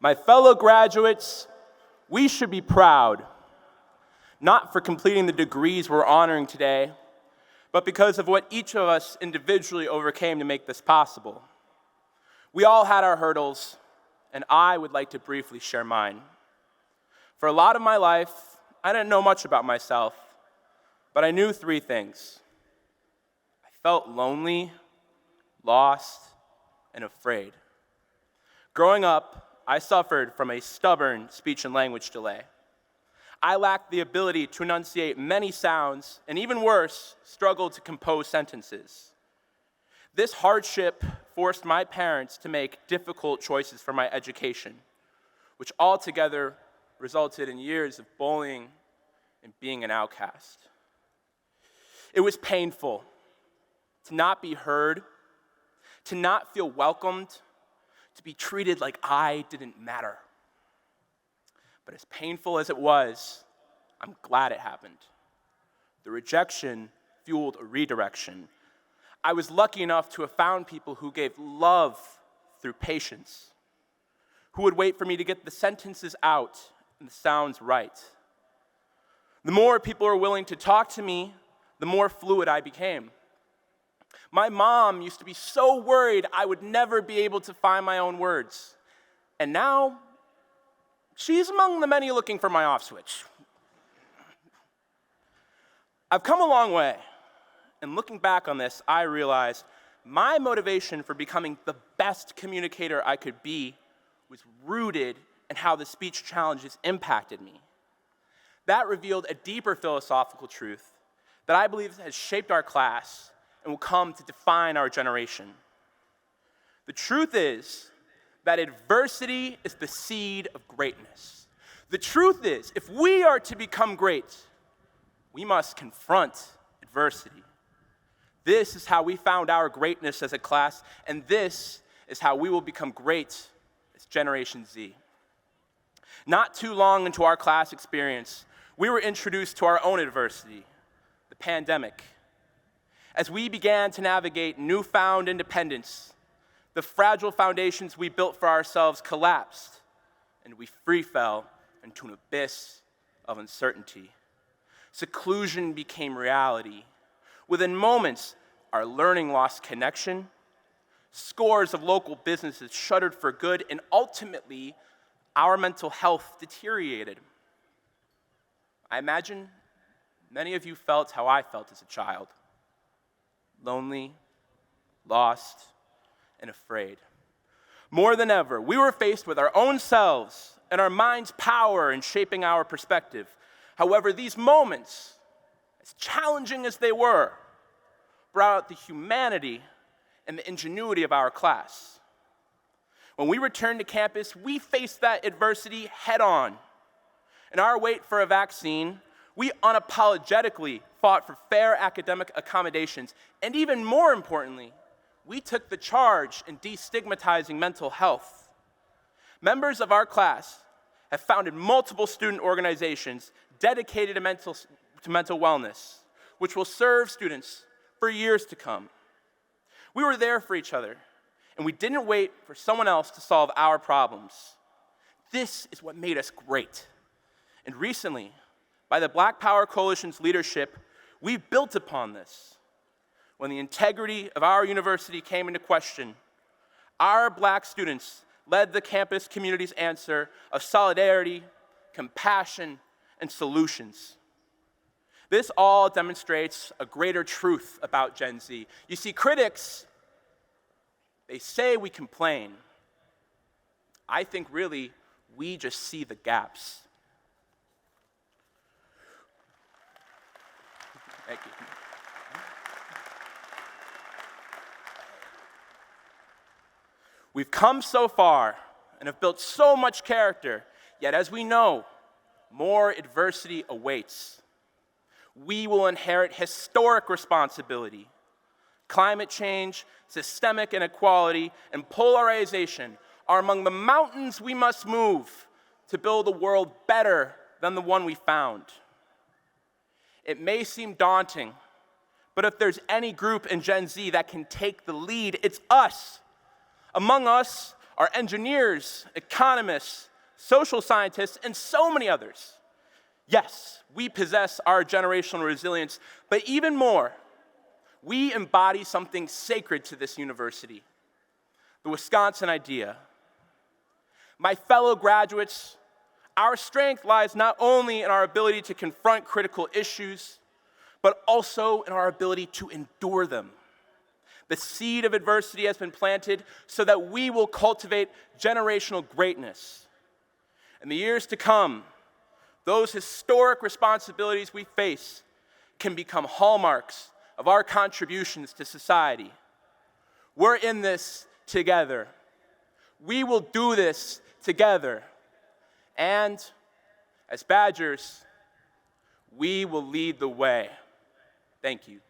My fellow graduates, we should be proud, not for completing the degrees we're honoring today, but because of what each of us individually overcame to make this possible. We all had our hurdles, and I would like to briefly share mine. For a lot of my life, I didn't know much about myself, but I knew three things. I felt lonely, lost, and afraid. Growing up, I suffered from a stubborn speech and language delay. I lacked the ability to enunciate many sounds, and even worse, struggled to compose sentences. This hardship forced my parents to make difficult choices for my education, which altogether resulted in years of bullying and being an outcast. It was painful to not be heard, to not feel welcomed, to be treated like I didn't matter. But as painful as it was, I'm glad it happened. The rejection fueled a redirection. I was lucky enough to have found people who gave love through patience, who would wait for me to get the sentences out and the sounds right. The more people were willing to talk to me, the more fluid I became. My mom used to be so worried I would never be able to find my own words. And now, she's among the many looking for my off switch. I've come a long way, and looking back on this, I realized my motivation for becoming the best communicator I could be was rooted in how the speech challenges impacted me. That revealed a deeper philosophical truth that I believe has shaped our class and will come to define our generation. The truth is that adversity is the seed of greatness. The truth is, if we are to become great, we must confront adversity. This is how we found our greatness as a class, and this is how we will become great as Generation Z. Not too long into our class experience, we were introduced to our own adversity, the pandemic. As we began to navigate newfound independence, the fragile foundations we built for ourselves collapsed, and we free fell into an abyss of uncertainty. Seclusion became reality. Within moments, our learning lost connection. Scores of local businesses shuttered for good, and ultimately, our mental health deteriorated. I imagine many of you felt how I felt as a child. Lonely, lost, and afraid. More than ever, we were faced with our own selves and our mind's power in shaping our perspective. However, these moments, as challenging as they were, brought out the humanity and the ingenuity of our class. When we returned to campus, we faced that adversity head on. In our wait for a vaccine, we unapologetically fought for fair academic accommodations, and even more importantly, we took the charge in destigmatizing mental health. Members of our class have founded multiple student organizations dedicated to mental wellness, which will serve students for years to come. We were there for each other, and we didn't wait for someone else to solve our problems. This is what made us great. And recently, by the Black Power Coalition's leadership, we built upon this. When the integrity of our university came into question, our Black students led the campus community's answer of solidarity, compassion, and solutions. This all demonstrates a greater truth about Gen Z. You see, critics, they say we complain. I think really we just see the gaps. Thank you. We've come so far and have built so much character, yet as we know, more adversity awaits. We will inherit historic responsibility. Climate change, systemic inequality, and polarization are among the mountains we must move to build a world better than the one we found. It may seem daunting, but if there's any group in Gen Z that can take the lead, it's us. Among us our engineers, economists, social scientists, and so many others. Yes, we possess our generational resilience, but even more, we embody something sacred to this university, the Wisconsin idea. My fellow graduates, our strength lies not only in our ability to confront critical issues, but also in our ability to endure them. The seed of adversity has been planted so that we will cultivate generational greatness. In the years to come, those historic responsibilities we face can become hallmarks of our contributions to society. We're in this together. We will do this together. And as Badgers, we will lead the way. Thank you.